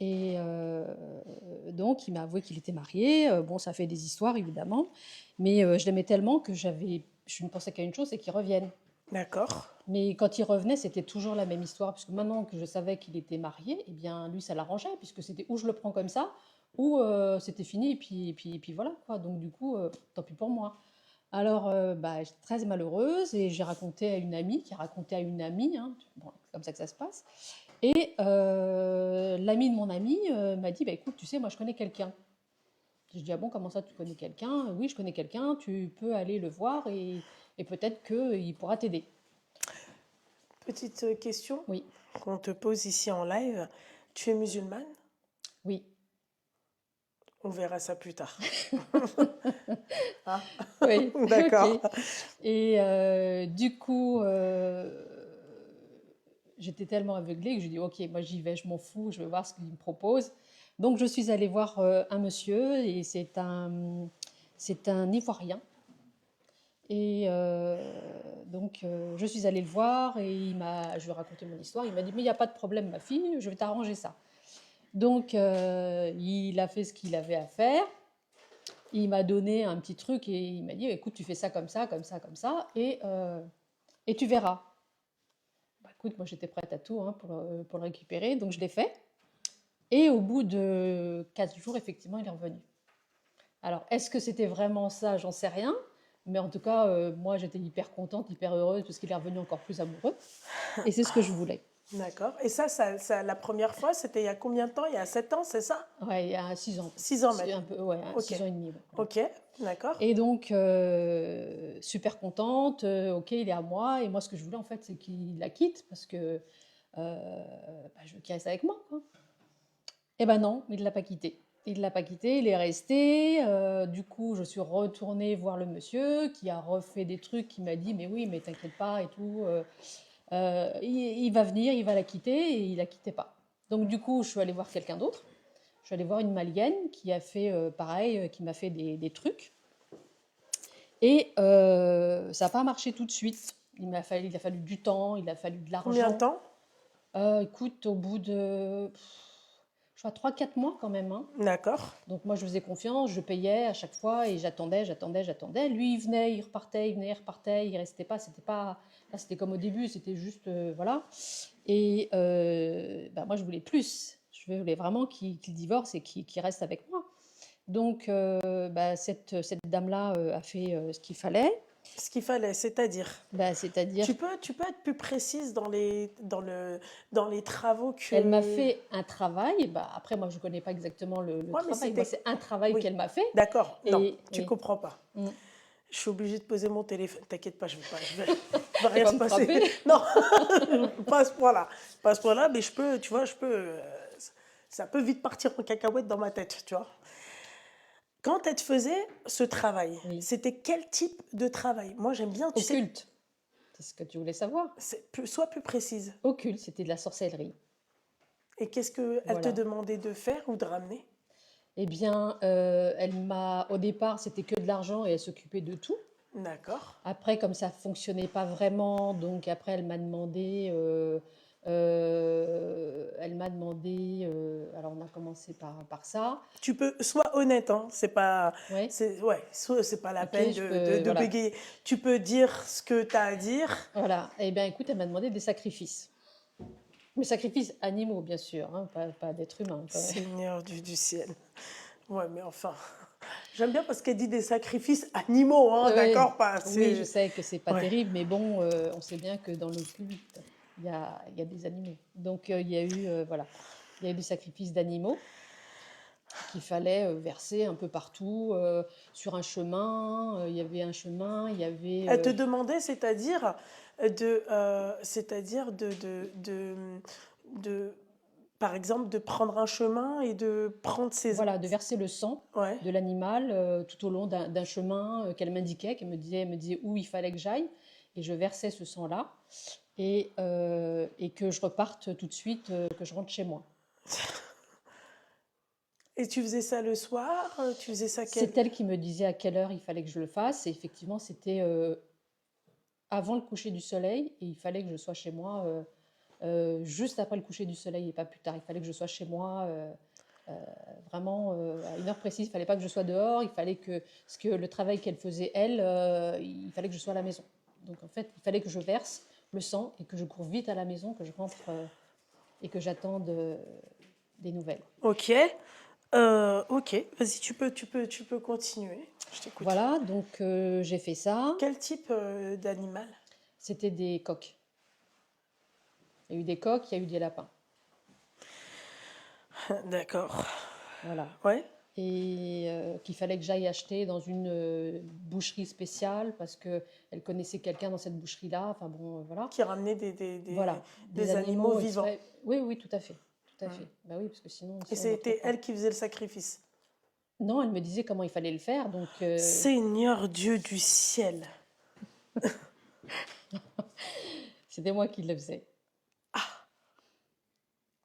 Et donc, il m'a avoué qu'il était marié. Bon, ça fait des histoires, évidemment. Mais je l'aimais tellement que je ne pensais qu'à une chose, c'est qu'il revienne. D'accord. Mais quand il revenait, c'était toujours la même histoire, puisque maintenant que je savais qu'il était marié, eh bien, lui, ça l'arrangeait, puisque c'était ou je le prends comme ça, ou c'était fini, et puis voilà, quoi. Donc, du coup, tant pis pour moi. Alors, bah, j'étais très malheureuse, et j'ai raconté à une amie, qui a raconté à une amie, hein. Bon, c'est comme ça que ça se passe. Et l'amie de mon ami m'a dit, bah, écoute, tu sais, moi, je connais quelqu'un. Je dis, ah bon, comment ça, tu connais quelqu'un? Oui, je connais quelqu'un, tu peux aller le voir, et peut-être qu'il pourra t'aider. Petite question Oui, qu'on te pose ici en live. Tu es musulmane? oui. On verra ça plus tard. Hein? Oui, ok. D'accord. Et du coup, j'étais tellement aveuglée que je dis, ok, moi j'y vais, je m'en fous, je vais voir ce qu'il me propose. Donc je suis allée voir un monsieur, et c'est un Ivoirien. Et donc je suis allée le voir, et je lui ai raconté mon histoire. Il m'a dit, mais il n'y a pas de problème, ma fille, je vais t'arranger ça. Donc il a fait ce qu'il avait à faire. Il m'a donné un petit truc, et il m'a dit, écoute, tu fais ça comme ça, comme ça, comme ça, et tu verras. Bah, écoute, moi j'étais prête à tout, hein, pour le récupérer, donc je l'ai fait. Et au bout de 4 jours, effectivement, il est revenu. Alors, est-ce que c'était vraiment ça? J'en sais rien. Mais en tout cas, moi j'étais hyper contente, hyper heureuse, parce qu'il est revenu encore plus amoureux. Et c'est ce que je voulais. D'accord. Et ça, la première fois, c'était il y a combien de temps? Il y a 7 ans, c'est ça? Ouais, il y a 6 ans à peu près. 6 ans maintenant. Un peu, ouais, Ok. 6 ans et demi. Ouais, voilà. Ok. D'accord. Et donc, super contente, ok, il est à moi. Et moi, ce que je voulais, en fait, c'est qu'il la quitte, parce que bah, je veux qu'il reste avec moi, quoi. Eh ben non, il ne l'a pas quitté. Il ne l'a pas quitté, il est resté. Du coup, je suis retournée voir le monsieur qui a refait des trucs, qui m'a dit, mais oui, mais t'inquiète pas et tout. Il va venir, il va la quitter, et il la quittait pas. Donc du coup, je suis allée voir quelqu'un d'autre. Je suis allée voir une Malienne qui a fait pareil, qui m'a fait des trucs. Et ça n'a pas marché tout de suite. Il a fallu du temps, il a fallu de Combien de l'argent. temps? Écoute, au bout de, je crois, 3-4 mois quand même, hein. D'accord. Donc moi, je faisais confiance, je payais à chaque fois, et j'attendais. Lui, il venait, il repartait, il venait, il repartait, il restait pas. C'était pas, là, c'était comme au début, c'était juste, voilà. Et bah, moi, je voulais plus. Je voulais vraiment qu'il divorce, et qu'il reste avec moi. Donc, bah, cette dame-là a fait ce qu'il fallait. Ce qu'il fallait, c'est-à-dire. Bah, c'est-à-dire, Tu peux être plus précise dans les travaux elle m'a que. fait un travail. Bah, après, moi, je ne connais pas exactement le Ouais, mais travail. Moi, c'était. c'est un travail Oui. qu'elle m'a fait. D'accord. Non, Et tu oui. comprends pas. Mm. Je suis obligée de poser mon téléphone. T'inquiète pas, il va Tu rien vas se me passer. frapper. Non, pas à ce point-là. Pas à ce point-là, mais je peux, tu vois, ça peut vite partir en cacahuète dans ma tête, tu vois. Quand elle te faisait ce travail, Oui. c'était quel type de travail? Moi, j'aime bien, tu sais, Occulte. C'est ce que tu voulais savoir. sois plus précise. Occulte, c'était de la sorcellerie. Et qu'est-ce qu'elle te Voilà. demandait de faire ou de ramener? Eh bien, au départ, c'était que de l'argent, et elle s'occupait de tout. D'accord. Après, comme ça fonctionnait pas vraiment, donc après, alors on a commencé par ça. Tu peux, sois honnête, hein, Ouais, ouais, c'est pas la ok, peine je peux, de voilà. bégayer. Tu peux dire ce que tu as à dire. Voilà. Eh bien, écoute, elle m'a demandé des sacrifices. Mais sacrifices animaux, bien sûr, hein, pas d'êtres humains, quand même. Seigneur du ciel. Ouais, mais enfin, j'aime bien parce qu'elle dit des sacrifices animaux, hein, Oui, d'accord, pas oui, je c'est. sais que c'est pas Ouais. terrible, mais bon, on sait bien que dans le culte, il y a des animaux. Donc, il y a eu, voilà, il y a eu des sacrifices d'animaux qu'il fallait verser un peu partout, sur un chemin. Il y avait un chemin, il y avait. Elle te demandait, c'est-à-dire de, par exemple, de prendre un chemin et de prendre ses. Voilà, de verser le sang Ouais. de l'animal tout au long d'un chemin qu'elle m'indiquait, qu'elle me disait où il fallait que j'aille, et je versais ce sang-là, et que je reparte tout de suite, que je rentre chez moi. Et tu faisais ça le soir? Tu faisais ça quel. C'est elle qui me disait à quelle heure il fallait que je le fasse, et effectivement, c'était avant le coucher du soleil, et il fallait que je sois chez moi juste après le coucher du soleil et pas plus tard. Il fallait que je sois chez moi, vraiment à une heure précise. Il ne fallait pas que je sois dehors. Il fallait parce que le travail qu'elle faisait, elle, il fallait que je sois à la maison. Donc en fait, il fallait que je verse le sang et que je cours vite à la maison, que je rentre et que j'attende des nouvelles. Ok. Ok. Vas-y, tu peux continuer. Je t'écoute. Voilà, donc j'ai fait ça. Quel type d'animal? C'était des coqs. Il y a eu des coqs, il y a eu des lapins. D'accord. Voilà. Ouais. Et qu'il fallait que j'aille acheter dans une boucherie spéciale parce qu'elle connaissait quelqu'un dans cette boucherie-là. Enfin bon, voilà. Qui ramenait Voilà, des animaux vivants. Oui, oui, tout à fait. Tout à fait. Bah oui, parce que sinon... Et c'était elle qui faisait le sacrifice. Non, elle me disait comment il fallait le faire, donc... Seigneur Dieu du ciel. C'était moi qui le faisais.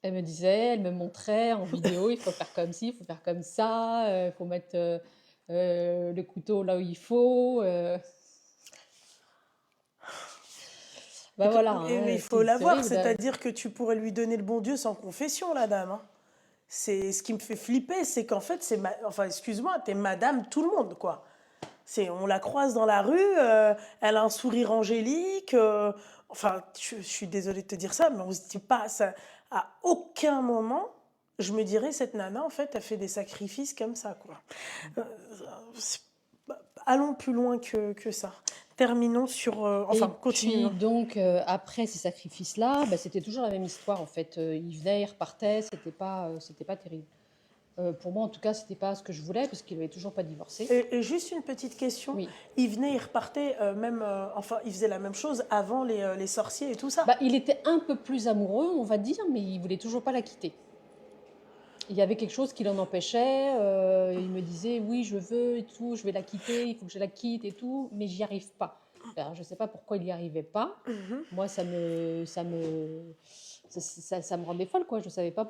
Elle me disait, elle me montrait en vidéo, il faut faire comme ci, il faut faire comme ça, il faut mettre le couteau là où il faut. Bah voilà. Mais il faut l'avoir, c'est-à-dire que tu pourrais lui donner le bon Dieu sans confession, la dame. Hein. C'est ce qui me fait flipper, c'est qu'en fait, enfin, excuse-moi, t'es madame tout le monde, quoi. On la croise dans la rue, elle a un sourire angélique. Enfin, je suis désolée de te dire ça, mais on se dit pas ça. À aucun moment, je me dirais, cette nana, en fait, elle fait des sacrifices comme ça, quoi. Allons plus loin que ça. Terminons sur... enfin, continuons. Et puis, donc, après ces sacrifices-là, bah, c'était toujours la même histoire, en fait. Il venait, il repartait, c'était pas terrible. Pour moi, en tout cas, c'était pas ce que je voulais, parce qu'il n'avait toujours pas divorcé. Et juste une petite question. Oui. Il venait, il repartait, même... enfin, il faisait la même chose avant les sorciers et tout ça. Bah, il était un peu plus amoureux, on va dire, mais il voulait toujours pas la quitter. Il y avait quelque chose qui l'en empêchait. Il me disait, oui, je veux et tout, je vais la quitter, il faut que je la quitte et tout, mais j'y arrive pas. Alors, je ne sais pas pourquoi il n'y arrivait pas. Moi, ça me rendait folle, quoi. Je ne savais pas